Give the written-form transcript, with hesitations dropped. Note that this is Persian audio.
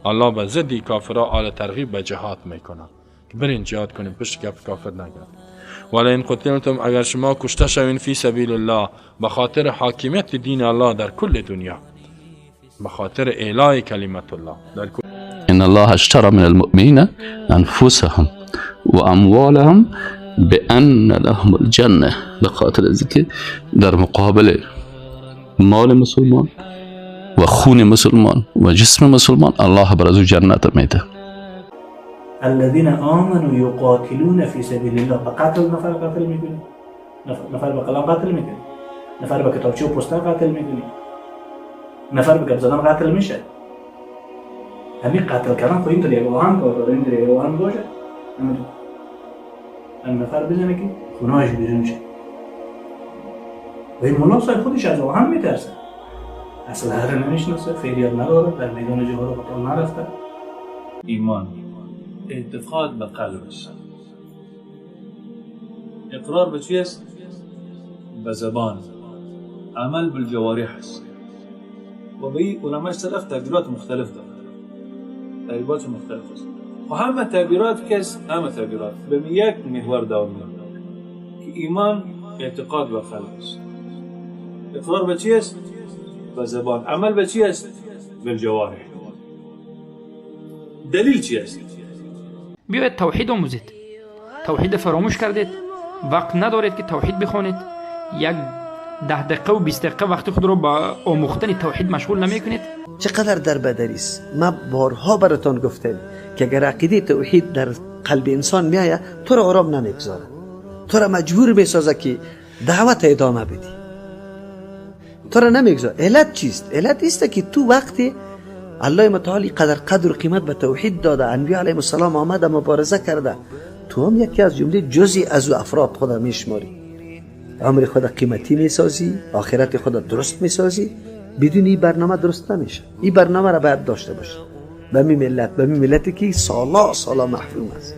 الله به ضد کافرها آل ترغیب به جهاد میکنه که برین جهاد کنیم، پشت گپ کافر نگرد. ولی این قتلتم اگر شما کشته شوین فی سبیل الله به خاطر حاکمیت دین الله در کل دنیا، به خاطر اعلاء کلمت الله در کل. ان الله اشترى من المؤمنین انفسهم و اموالهم بان لهم الجنه، به خاطر اینکه در مقابل مال مسلمان و خون مسلمان و جسم مسلمان الله بر از جنت میده. الذين آمنوا يقاتلون في سبيل الله. قاتل نفر قاتل میکنی، نفر به قلم قاتل میکنی، نفر به کتابچه و پوستر قاتل میکنی، نفر به گپ زدن قاتل میشه. همین قاتل کردن خود این طریقه واهن کار این طریقه واهن باشه. همین نفر بزنه که خونهاش بیرون شه. و این ملا صاحب خودش از واهن میترسه، اسلحه رو نمیشناسه، فعلیت نداره، در میدان جهاد قتال نرفته. ایمان اعتقاد به قلب است، اقرار به چی است؟ به زبان، عمل بالجوارح است. و به این علماء سلف تعبیرات مختلف دارند، تعبیرات مختلف است. و همه تعبیرات که است، همه تعبیرات به یک محور دور می‌گردد که ایمان اعتقاد به قلب است، اقرار به چی است؟ به زبان، عمل به چی است؟ بالجوارح. دلیل چی است؟ بیاید توحید آموزید. توحید فراموش کردید، وقت ندارید که توحید بخونید. یک 10 دقیقه و 20 دقیقه وقت خود رو با آموختن توحید مشغول نمی کنید. چقدر در بدری است. ما بارها براتون گفتم که اگر عقیده توحید در قلب انسان میآید تو را آرام نمیگذاره، تو را مجبور میسازه که دعوت ادامه بدی، تو را نمیگذاره. علت چیست؟ علت است که تو وقتی الله متعالی قدر و قیمت به توحید داده، انبیا علیهم السلام آمده مبارزه کرده، تو هم یکی از جمله جزئی از افراد خود میشماری، عمر خود قیمتی میسازی، آخرت خود درست میسازی. بدون این برنامه درست نمیشه. این برنامه را باید داشته باشی. به می ملت، به می ملتی که سالا محروم است.